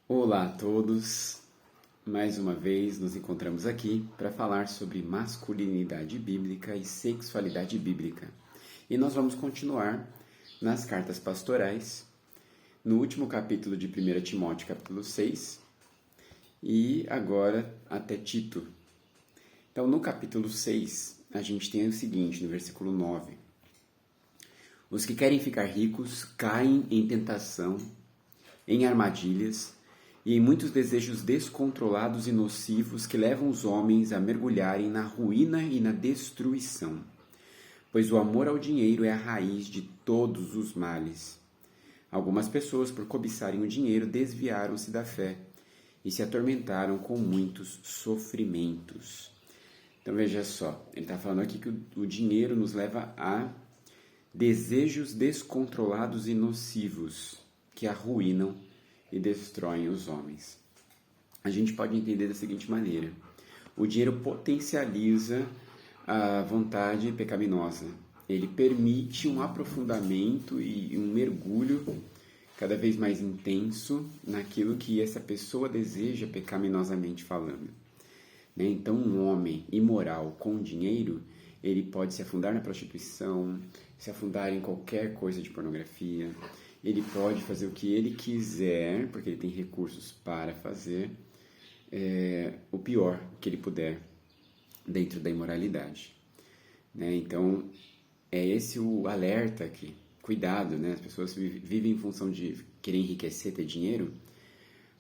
Olá a todos! Mais uma vez nos encontramos aqui para falar sobre masculinidade bíblica e sexualidade bíblica. E nós vamos continuar nas cartas pastorais, no último capítulo de 1 Timóteo, capítulo 6, e agora até Tito. Então, no capítulo 6, a gente tem o seguinte, no versículo 9. Os que querem ficar ricos caem em tentação, em armadilhas e em muitos desejos descontrolados e nocivos que levam os homens a mergulharem na ruína e na destruição. Pois o amor ao dinheiro é a raiz de todos os males. Algumas pessoas, por cobiçarem o dinheiro, desviaram-se da fé e se atormentaram com muitos sofrimentos. Então veja só, ele está falando aqui que o dinheiro nos leva a desejos descontrolados e nocivos que arruinam e destroem os homens. A gente pode entender da seguinte maneira: o dinheiro potencializa a vontade pecaminosa. Ele permite um aprofundamento e um mergulho cada vez mais intenso naquilo que essa pessoa deseja pecaminosamente falando. Então, um homem imoral com dinheiro, ele pode se afundar na prostituição, se afundar em qualquer coisa de pornografia. Ele pode fazer o que ele quiser, porque ele tem recursos para fazer o pior que ele puder dentro da imoralidade. Então, é esse o alerta aqui. Cuidado, as pessoas vivem em função de querer enriquecer, ter dinheiro,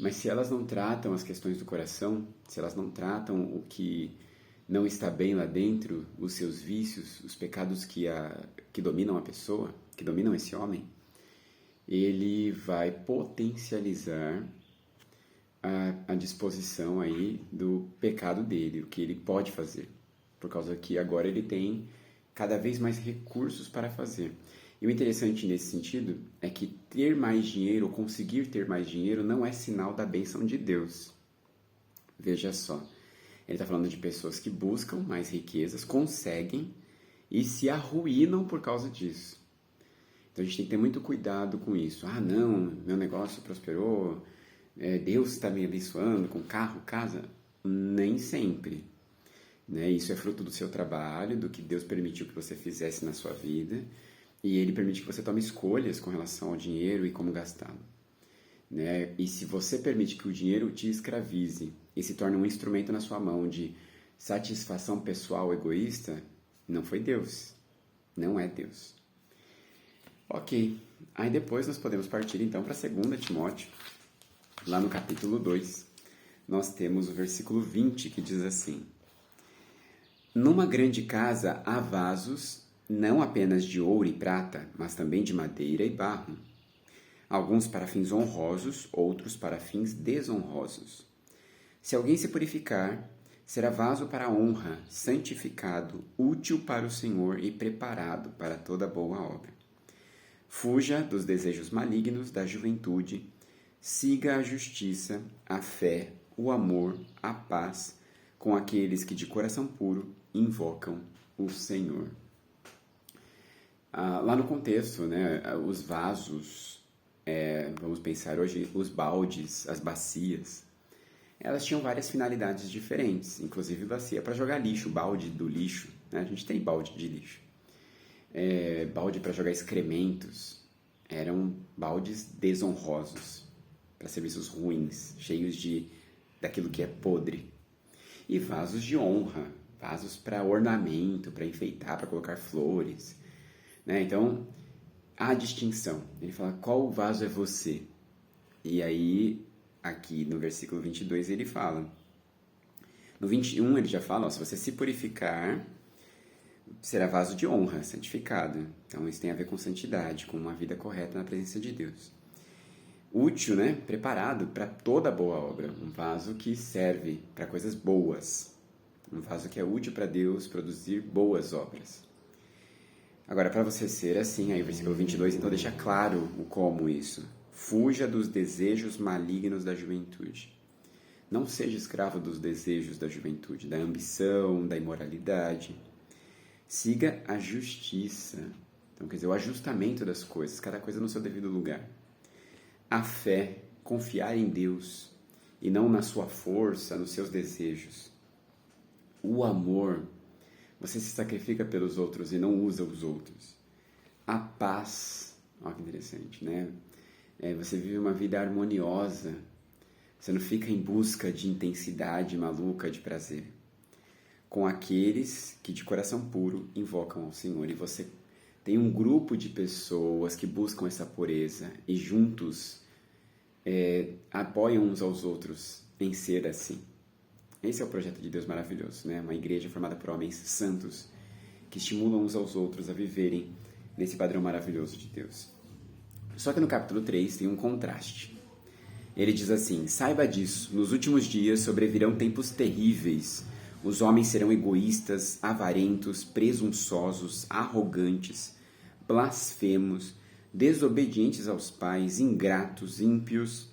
mas se elas não tratam as questões do coração, se elas não tratam o que não está bem lá dentro, os seus vícios, os pecados que dominam a pessoa, que dominam esse homem, ele vai potencializar a disposição aí do pecado dele, o que ele pode fazer, por causa que agora ele tem cada vez mais recursos para fazer. E o interessante nesse sentido é que ter mais dinheiro, ou conseguir ter mais dinheiro, não é sinal da bênção de Deus. Veja só, ele está falando de pessoas que buscam mais riquezas, conseguem e se arruinam por causa disso. Então a gente tem que ter muito cuidado com isso. Ah, não, meu negócio prosperou, Deus está me abençoando com carro, casa. Nem sempre. Isso é fruto do seu trabalho, do que Deus permitiu que você fizesse na sua vida, e Ele permite que você tome escolhas com relação ao dinheiro e como gastá-lo. E se você permite que o dinheiro te escravize e se torne um instrumento na sua mão de satisfação pessoal egoísta, não foi Deus. Não é Deus. Ok, aí depois nós podemos partir então para 2 Timóteo, lá no capítulo 2, nós temos o versículo 20 que diz assim: Numa grande casa há vasos, não apenas de ouro e prata, mas também de madeira e barro, alguns para fins honrosos, outros para fins desonrosos. Se alguém se purificar, será vaso para a honra, santificado, útil para o Senhor e preparado para toda boa obra. Fuja dos desejos malignos da juventude, siga a justiça, a fé, o amor, a paz, com aqueles que de coração puro invocam o Senhor. Lá no contexto, os vasos, vamos pensar hoje, os baldes, as bacias, elas tinham várias finalidades diferentes, inclusive bacia para jogar lixo, balde do lixo, a gente tem balde de lixo. Balde para jogar excrementos, eram baldes desonrosos, para serviços ruins, cheios daquilo que é podre. E vasos de honra, vasos para ornamento, para enfeitar, para colocar flores. Então, há distinção. Ele fala, qual vaso é você? E aí, aqui no versículo 22, ele fala. No 21, ele já fala, se você se purificar, será vaso de honra, santificado. Então, isso tem a ver com santidade, com uma vida correta na presença de Deus. Útil, preparado para toda boa obra. Um vaso que serve para coisas boas. Um vaso que é útil para Deus produzir boas obras. Agora, para você ser assim, aí o versículo 22, então deixa claro o como isso. Fuja dos desejos malignos da juventude. Não seja escravo dos desejos da juventude, da ambição, da imoralidade. Siga a justiça. Então, quer dizer, o ajustamento das coisas, cada coisa no seu devido lugar. A fé, confiar em Deus e não na sua força, nos seus desejos. O amor, você se sacrifica pelos outros e não usa os outros. A paz, olha que interessante, né? Você vive uma vida harmoniosa, você não fica em busca de intensidade maluca de prazer. Com aqueles que de coração puro invocam ao Senhor. E você tem um grupo de pessoas que buscam essa pureza e juntos apoiam uns aos outros em ser assim. Esse é o projeto de Deus maravilhoso, né? Uma igreja formada por homens santos que estimulam uns aos outros a viverem nesse padrão maravilhoso de Deus. Só que no capítulo 3 tem um contraste. Ele diz assim: saiba disso, nos últimos dias sobrevirão tempos terríveis. Os homens serão egoístas, avarentos, presunçosos, arrogantes, blasfemos, desobedientes aos pais, ingratos, ímpios,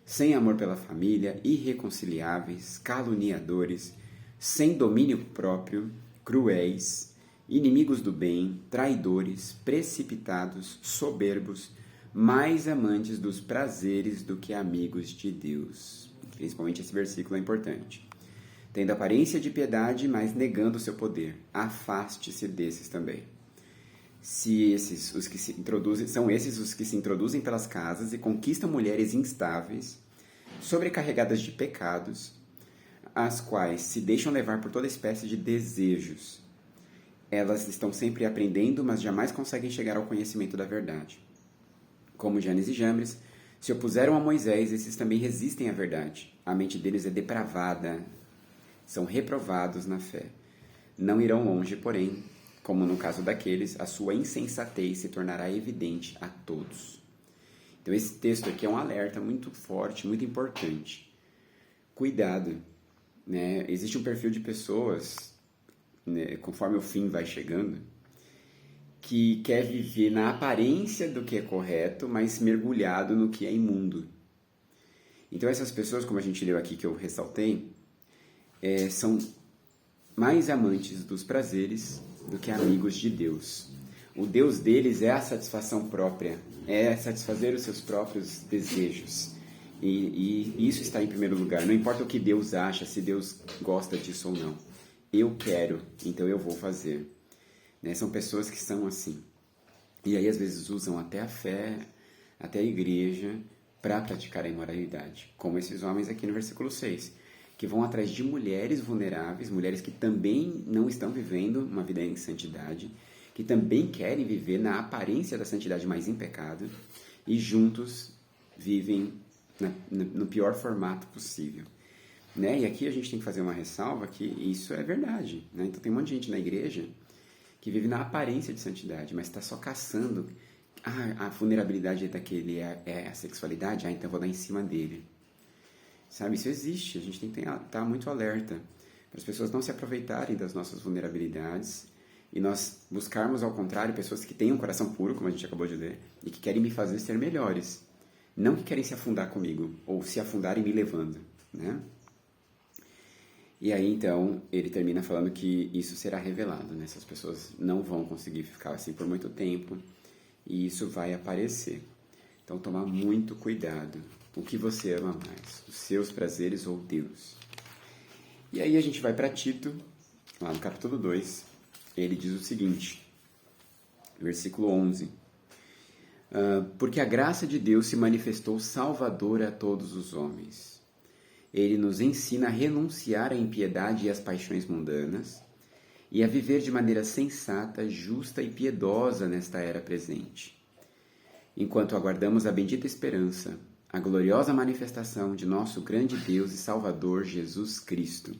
sem amor pela família, irreconciliáveis, caluniadores, sem domínio próprio, cruéis, inimigos do bem, traidores, precipitados, soberbos, mais amantes dos prazeres do que amigos de Deus. Principalmente esse versículo é importante. Tendo aparência de piedade, mas negando o seu poder. Afaste-se desses também. São esses os que se introduzem pelas casas e conquistam mulheres instáveis, sobrecarregadas de pecados, as quais se deixam levar por toda espécie de desejos. Elas estão sempre aprendendo, mas jamais conseguem chegar ao conhecimento da verdade. Como Janes e Jambres, se opuseram a Moisés, esses também resistem à verdade. A mente deles é depravada, são reprovados na fé. Não irão longe, porém, como no caso daqueles, a sua insensatez se tornará evidente a todos. Então esse texto aqui é um alerta muito forte, muito importante. Cuidado, né? Existe um perfil de pessoas, né, conforme o fim vai chegando, que quer viver na aparência do que é correto, mas mergulhado no que é imundo. Então essas pessoas, como a gente leu aqui que eu ressaltei, são mais amantes dos prazeres do que amigos de Deus. O Deus deles é a satisfação própria, é satisfazer os seus próprios desejos. E isso está em primeiro lugar. Não importa o que Deus acha, se Deus gosta disso ou não. Eu quero, então eu vou fazer. Né? São pessoas que são assim. E aí às vezes usam até a fé, até a igreja, para praticar a imoralidade. Como esses homens aqui no versículo 6. Que vão atrás de mulheres vulneráveis, mulheres que também não estão vivendo uma vida em santidade, que também querem viver na aparência da santidade, mas em pecado, e juntos vivem no pior formato possível. Né? E aqui a gente tem que fazer uma ressalva que isso é verdade. Né? Então tem um monte de gente na igreja que vive na aparência de santidade, mas está só caçando. A vulnerabilidade daquele é a sexualidade, então eu vou dar em cima dele. Sabe, isso existe, a gente tem que estar muito alerta para as pessoas não se aproveitarem das nossas vulnerabilidades e nós buscarmos, ao contrário, pessoas que têm um coração puro, como a gente acabou de ler, e que querem me fazer ser melhores, não que querem se afundar comigo, ou se afundarem me levando, né? E aí, então, ele termina falando que isso será revelado, né? Essas pessoas não vão conseguir ficar assim por muito tempo e isso vai aparecer. Então, tomar muito cuidado. O que você ama mais? Os seus prazeres ou Deus? E aí a gente vai para Tito, lá no capítulo 2. Ele diz o seguinte, versículo 11. Porque a graça de Deus se manifestou salvadora a todos os homens. Ele nos ensina a renunciar à impiedade e às paixões mundanas e a viver de maneira sensata, justa e piedosa nesta era presente, enquanto aguardamos a bendita esperança, a gloriosa manifestação de nosso grande Deus e Salvador Jesus Cristo.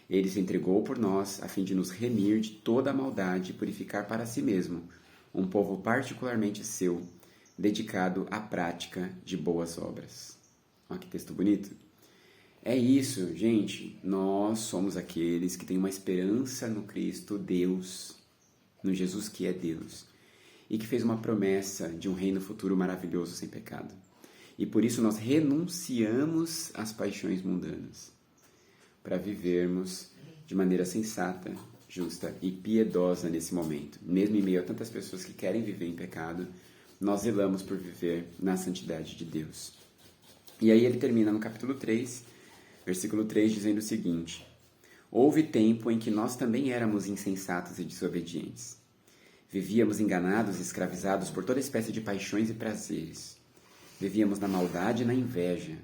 Ele se entregou por nós a fim de nos remir de toda a maldade e purificar para si mesmo um povo particularmente seu, dedicado à prática de boas obras. Olha que texto bonito. É isso, gente. Nós somos aqueles que têm uma esperança no Cristo Deus, no Jesus que é Deus, e que fez uma promessa de um reino futuro maravilhoso sem pecado. E por isso nós renunciamos às paixões mundanas, para vivermos de maneira sensata, justa e piedosa nesse momento. Mesmo em meio a tantas pessoas que querem viver em pecado, nós zelamos por viver na santidade de Deus. E aí ele termina no capítulo 3, versículo 3, dizendo o seguinte: houve tempo em que nós também éramos insensatos e desobedientes. Vivíamos enganados e escravizados por toda espécie de paixões e prazeres. Vivíamos na maldade e na inveja,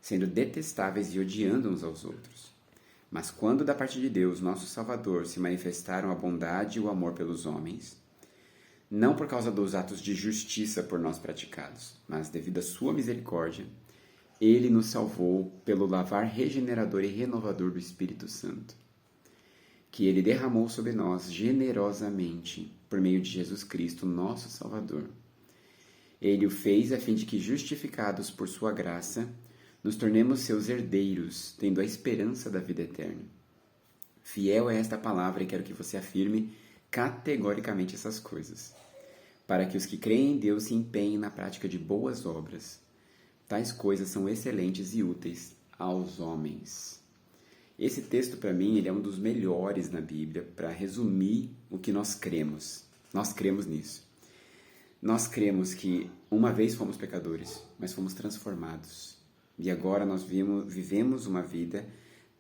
sendo detestáveis e odiando uns aos outros. Mas quando da parte de Deus, nosso Salvador, se manifestaram a bondade e o amor pelos homens, não por causa dos atos de justiça por nós praticados, mas devido à sua misericórdia, ele nos salvou pelo lavar regenerador e renovador do Espírito Santo, que ele derramou sobre nós generosamente por meio de Jesus Cristo, nosso Salvador. Ele o fez a fim de que, justificados por sua graça, nos tornemos seus herdeiros, tendo a esperança da vida eterna. Fiel é esta palavra e quero que você afirme categoricamente essas coisas, para que os que creem em Deus se empenhem na prática de boas obras. Tais coisas são excelentes e úteis aos homens. Esse texto, para mim, ele é um dos melhores na Bíblia para resumir o que nós cremos. Nós cremos nisso. Nós cremos que uma vez fomos pecadores, mas fomos transformados. E agora nós vivemos uma vida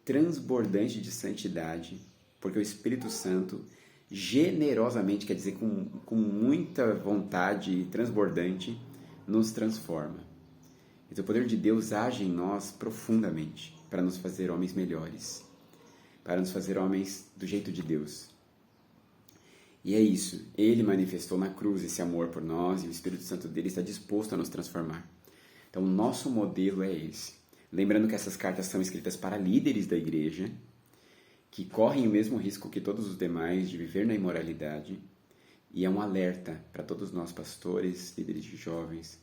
transbordante de santidade, porque o Espírito Santo generosamente, quer dizer, com muita vontade transbordante, nos transforma. Então o poder de Deus age em nós profundamente, para nos fazer homens melhores, para nos fazer homens do jeito de Deus. E é isso, ele manifestou na cruz esse amor por nós e o Espírito Santo dele está disposto a nos transformar. Então o nosso modelo é esse. Lembrando que essas cartas são escritas para líderes da igreja, que correm o mesmo risco que todos os demais de viver na imoralidade, e é um alerta para todos nós pastores, líderes de jovens.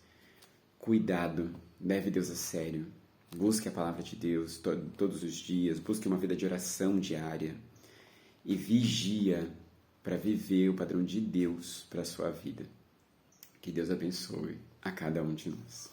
Cuidado, leve Deus a sério, busque a palavra de Deus todos os dias, busque uma vida de oração diária e vigia para viver o padrão de Deus para a sua vida. Que Deus abençoe a cada um de nós.